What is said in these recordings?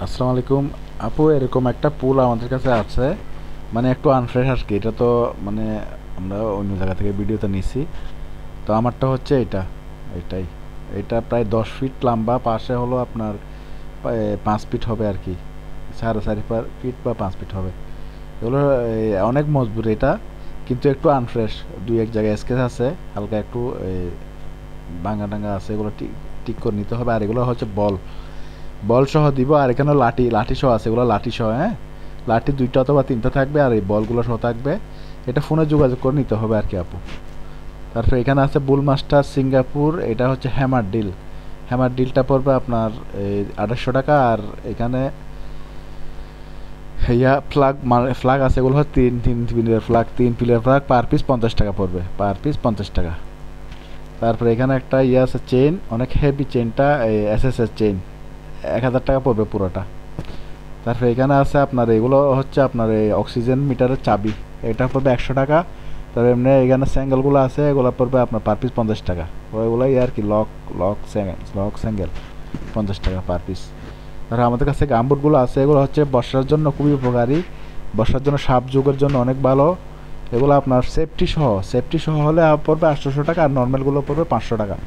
আসসালামু আলাইকুম আপু, এরকম একটা পুল আমাদের কাছে আছে, মানে একটু আনফ্রেশ আর কি। এটা তো মানে আমরা অন্য জায়গা থেকে ভিডিওতে নিছি। তো আমারটা হচ্ছে এটাই। এটা প্রায় 10 ফিট লম্বা, পাশে হলো আপনার 5 ফিট হবে আর কি, 4.5 ফিট বা 5 ফিট হবে। এগুলো অনেক মজবুত এটা, কিন্তু একটু আনফ্রেশ। দুই এক জায়গায় স্কেচ আছে, হালকা একটু ভাঙা টাঙ্গা আছে, এগুলো ঠিক ঠিক করে নিতে হবে। আর এগুলো হচ্ছে বল বল সহ দিব, আর এখানে লাঠি লাঠি সহ আছে, এগুলো লাঠি সহ। হ্যাঁ, লাঠি 2টা অথবা 3টা থাকবে, আর এই বলগুলো সহ থাকবে। এটা ফোনে যোগাযোগ করে নিতে হবে আর কি আপু। তারপরে এখানে আছে বুল মাস্টার সিঙ্গাপুর, এটা হচ্ছে হ্যামার ডিল। হ্যামার ডিলটা পড়বে আপনার এই 2800 টাকা। আর এখানে ফ্লাগ, মানে ফ্লাগ আছে, এগুলো হচ্ছে তিন তিন পিলের ফ্লাগ, 3 পিলের ফ্লাগ, পার পিস 50 টাকা পড়বে, পার পিস 50 টাকা। তারপরে এখানে একটা আছে চেইন, অনেক হেভি চেইনটা, এসএসএস চেইন, 1000 টাকা পড়বে পুরোটা। তারপরে এখানে আছে আপনার এগুলো হচ্ছে আপনার এই অক্সিজেন মিটারের চাবি, এটা পড়বে 100 টাকা। তারপর এমনি এখানে স্যাঙ্গেলগুলো আছে, এগুলো পড়বে আপনার পার পিস 50 টাকা। ওইগুলোই আর কি, লক স্যাঙ্গেল 50 টাকা পার পিস। তারপর আমাদের কাছে গামবুটগুলো আছে, এগুলো হচ্ছে বর্ষার জন্য খুবই উপকারী, বর্ষার জন্য, সাপ যুগের জন্য অনেক ভালো। এগুলো আপনার সেফটি সহ হলে পড়বে 800 টাকা, আর নর্মালগুলো পড়বে 500 টাকা।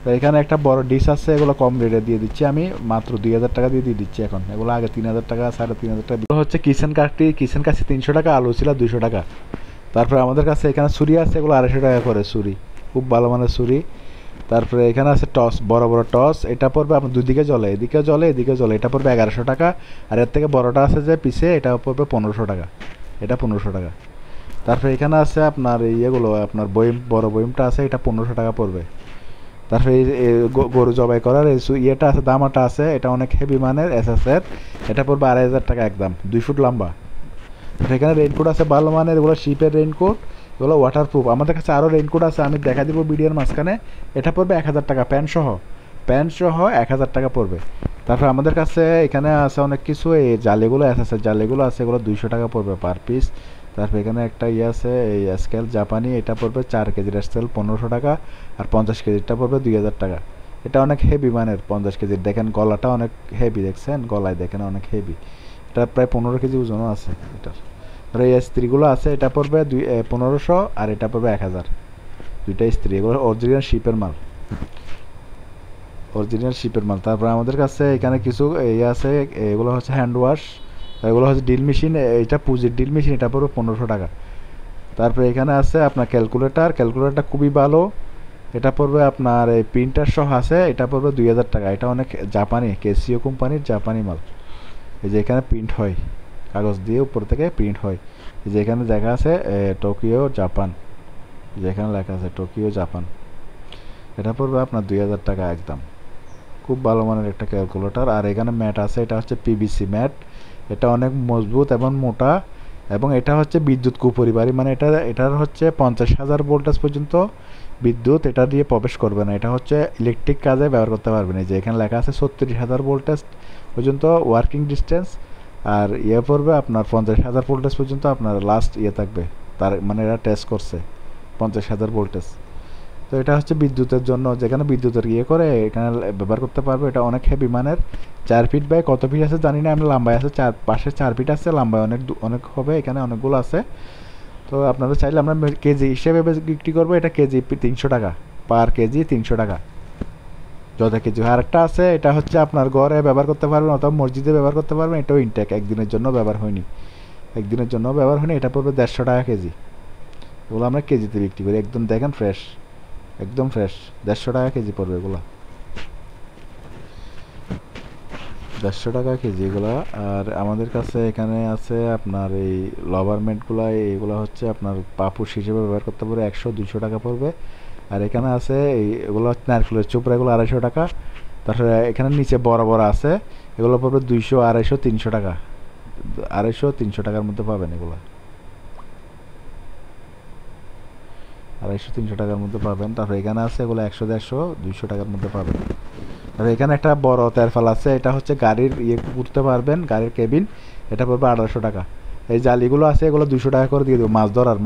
তো এখানে একটা বড় ডিশ আছে, এগুলো কম রেটে দিয়ে দিচ্ছি আমি, মাত্র 2000 টাকা দিয়ে দিচ্ছি এখন। এগুলো আগে 3000 টাকা, 3500 টাকা। এগুলো হচ্ছে কিচেন কাঠি 300 টাকা, আলু ছিল 200 টাকা। তারপরে আমাদের কাছে এখানে ছুরি আছে, এগুলো 250 টাকা করে ছুরি, খুব ভালো মানের ছুরি। তারপরে এখানে আছে টস, বড় বড় টস, এটা পড়বে আপনার দুদিকে জ্বলে, এদিকে জ্বলে, এটা পড়বে 1100 টাকা। আর এর থেকে বড়টা আছে যে পিছে, এটা পড়বে 1500 টাকা, এটা 1500 টাকা। তারপরে এখানে আছে আপনার ইয়েগুলো, আপনার বইম, বড় বইমটা আছে, এটা 1500 টাকা পড়বে। তারপরে গরু জবাই করার এই ইয়েটা আছে, দামাটা আছে, এটা অনেক হেভি মানের এসএসের, এটা পড়বে 2500 টাকা একদম, 2 ফুট লম্বা। এখানে রেইনকোট আছে ভালো মানের, এগুলো শিপের রেইনকোট, এগুলো ওয়াটারপ্রুফ। আমাদের কাছে আরও রেইনকোট আছে, আমি দেখা দিব ভিডিওর মাঝখানে। এটা পড়বে 1000 টাকা, প্যান্ট সহ 1000 টাকা পড়বে। তারপর আমাদের কাছে এখানে আছে অনেক কিছু, এই জালেগুলো এসএসের জালেগুলো আছে, এগুলো 200 টাকা পড়বে পার পিস। তারপর এখানে একটা আছে, এই স্কেল জাপানি, এটা পড়বে 4 কেজির স্কেল 1500 টাকা। আর 50 কেজিরটা পড়বে 2000 টাকা। এটা অনেক হেভি মানের, 50 কেজির, দেখেন গলাটা অনেক হেভি, দেখছেন গলায় দেখেন অনেক হেভি, এটা প্রায় 15 কেজি ওজনও আছে এটার। আর এই স্ত্রীগুলো আছে, এটা পড়বে 1500, আর এটা পড়বে 1000। দুইটা স্ত্রী, এগুলো অরিজিনাল শিপের মাল। তারপর আমাদের কাছে এখানে কিছু আছে, এগুলো হচ্ছে হ্যান্ড ওয়াশ, এগুলো হচ্ছে ড্রিল মেশিন, এটা পুজির ড্রিল মেশিন, এটা পড়বে 1500 টাকা। তারপরে এখানে আছে আপনার ক্যালকুলেটার খুবই ভালো, এটা পড়বে আপনার এই প্রিন্টার সহ আছে, এটা পড়বে 2000 টাকা। এটা অনেক জাপানি, কেসিও কোম্পানির জাপানি মাল। এই যে এখানে প্রিন্ট হয়, কাগজ দিয়ে উপর থেকে প্রিন্ট হয়। এই যে এখানে দেখা আছে টোকিও জাপান, যেখানে লেখা আছে টোকিও জাপান, এটা পড়বে আপনার 2000 টাকা একদম, খুব ভালো মানের একটা ক্যালকুলেটর। আর এখানে ম্যাট আছে, এটা হচ্ছে পিভিসি ম্যাট, এটা অনেক মজবুত এবং মোটা, এবং এটা হচ্ছে বিদ্যুৎ কুপরিবারী, মানে এটার হচ্ছে 50,000 ভোল্টেজ পর্যন্ত বিদ্যুৎ এটা দিয়ে প্রবেশ করবে না, এটা হচ্ছে ইলেকট্রিক কাজে ব্যবহার করতে পারবেন। এই যে এখানে লেখা আছে 36,000 ভোল্টেজ পর্যন্ত ওয়ার্কিং ডিস্টেন্স। আর পড়বে আপনার 50,000 ভোল্টেজ পর্যন্ত আপনার লাস্ট থাকবে, তার মানে এটা টেস্ট করছে 50,000 ভোল্টেজ। তো এটা হচ্ছে বিদ্যুতের জন্য, যেখানে বিদ্যুতের করে এখানে ব্যবহার করতে পারবে। এটা অনেক হেভি মানের, 4 ফিট বাই কত ফিট আছে জানি না আমি, লম্বায় আছে পাশে 4 ফিট আছে, লম্বায় অনেক অনেক হবে, এখানে অনেকগুলো আছে। তো আপনারা চাইলে আমরা কেজি হিসেবে বিক্রি করবো, এটা কেজি 300 টাকা, পার কেজি 300 টাকা যত কেজি। আর একটা আছে, এটা হচ্ছে আপনার ঘরে ব্যবহার করতে পারবেন অথবা মসজিদে ব্যবহার করতে পারবেন, এটাও ইনটেক, একদিনের জন্য ব্যবহার হয়নি, এটা পড়বে 150 টাকা কেজি। এগুলো আমরা কেজিতে বিক্রি করি, একদম দেখেন ফ্রেশ, একদম ফ্রেশ, 150 টাকা কেজি পড়বে এগুলো, 150 টাকা কেজি এগুলো। আর আমাদের কাছে এখানে আছে আপনার এই লভারমেন্টগুলো, এইগুলো হচ্ছে আপনার পাপুস হিসেবে ব্যবহার করতে পারে, 100-200 টাকা পড়বে। আর এখানে আছে এগুলো হচ্ছে নারকেলের চোপড়া, এগুলো 250 টাকা। তারপরে এখানে নিচে বড় বড় আছে, এগুলো পড়বে 200, 250, 300 টাকা, 250-300 টাকার মধ্যে পাবেন এগুলো, 250-300 টাকার মধ্যে পাবেন। তারপরে এখানে আছে এগুলো 100-150-200 টাকার মধ্যে পাবেন। আর এখানে একটা বড় তেরফাল আছে, এটা হচ্ছে গাড়ির করতে পারবেন, গাড়ির কেবিন, এটা পড়বে 1800 টাকা। এই জালিগুলো আছে, এগুলো 200 টাকা করে দিয়ে দেবো, মাছ ধরার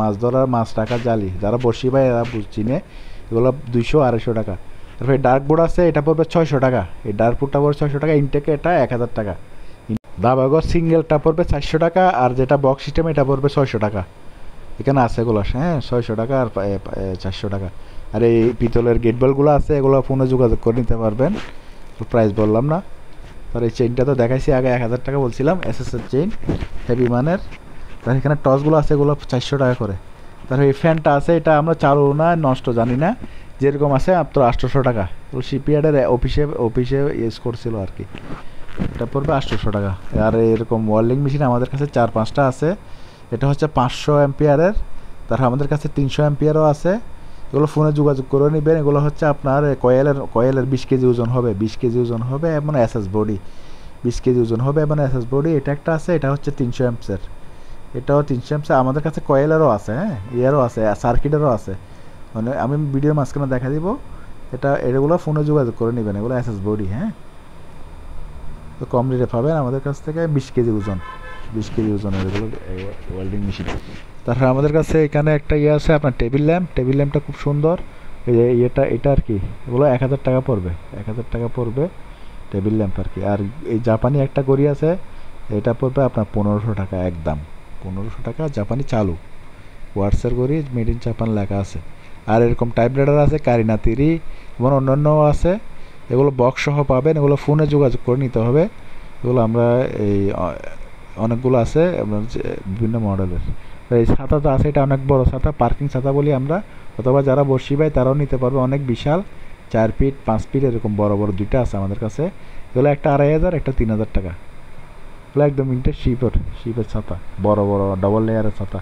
মাছ রাখার জালি, যারা বসি ভাই এরা চিনে, এগুলো 200-250 টাকা। তারপরে ডার্ক বোর্ড আছে, এটা পড়বে 600 টাকা, এই ডার্ক বোর্ডটা পড়বে 600 টাকা। ইনটেকে এটা 1000 টাকা, দাবাগর সিঙ্গেলটা পড়বে 400 টাকা, আর যেটা বক্স সিস্টেম এটা পড়বে 600 টাকা। এখানে আছে এগুলো, হ্যাঁ, 600 টাকা আর 400 টাকা। আর এই পিতলের গেট বলগুলো আছে, এগুলো ফোনে যোগাযোগ করে নিতে পারবেন, প্রাইস বললাম না। আর এই চেইনটা তো দেখাইছি আগে, 1000 টাকা বলছিলাম, এসএসের চেইন, হেভি মানের। তার এখানে টসগুলো আছে, এগুলো 400 টাকা করে। তার এই ফ্যানটা আছে, এটা আমরা চালু না নষ্ট জানি না, যেরকম আছে আপনার 800 টাকা। তো শিপইয়ার্ডের অফিসে ইউজ করছিল আর কি। এটা পড়বে 800 টাকা। আর এরকম ওয়েল্ডিং মেশিন আমাদের কাছে 4-5টা আছে। এটা হচ্ছে 500 অ্যাম্পিয়ারের, তার আমাদের কাছে 300 অ্যাম্পিয়ারও আছে। এগুলো ফোনে যোগাযোগ করে নেবেন। এগুলো হচ্ছে আপনার কয়েলের 20 কেজি ওজন হবে, 20 কেজি ওজন হবে, এবং এসএস বডি 20 কেজি ওজন হবে, এবং এসএস বডি। এটা একটা আছে, এটা হচ্ছে 300 অ্যাম্পসের, এটাও 300 অ্যাম্পসের। আমাদের কাছে কয়েলেরও আছে, হ্যাঁ, ইয়ারও আছে, সার্কিটেরও আছে। মানে আমি ভিডিওর মাঝখানে দেখা দিব। এগুলো ফোনে যোগাযোগ করে নেবেন, এগুলো এসএস বডি, হ্যাঁ। তো কম রেটে পাবেন আমাদের কাছ থেকে, 20 কেজি ওজন, 20 কেজি ওজনের এগুলো ওয়েল্ডিং মেশিন। তারপর আমাদের কাছে এখানে একটা ইয়ে আছে আপনার টেবিল ল্যাম্পটা খুব সুন্দর। এই যে এটা আর কি, এগুলো 1000 টাকা পড়বে, 1000 টাকা পড়বে টেবিল ল্যাম্প আর কি। আর এই জাপানি একটা গড়ি আছে, এটা পড়বে আপনার 1500 টাকা একদম, 1500 টাকা জাপানি চালু, ওয়াটসের গড়ি, মেড ইন জাপান লেখা আছে। আর এরকম টাইপ রাইডার আছে, কারিনা 3 এবং অন্যান্যও আছে। এগুলো বক্স সহ পাবেন, এগুলো ফোনে যোগাযোগ করে নিতে হবে। এগুলো আমরা এই অনেকগুলো আছে আপনার বিভিন্ন মডেলের। এই ছাতা তো আছে, এটা অনেক বড় ছাতা, পার্কিং ছাতা বলি আমরা, অথবা যারা বসি ভাই তারাও নিতে পারবে, অনেক বিশাল, 4 ফিট 5 ফিট এরকম বড় বড় দুইটা আছে আমাদের কাছে। এগুলো একটা 2500, একটা 3000 টাকা। এগুলো একদম ইন্টার শিপের ছাতা, বড় বড় ডবল লেয়ারের ছাতা।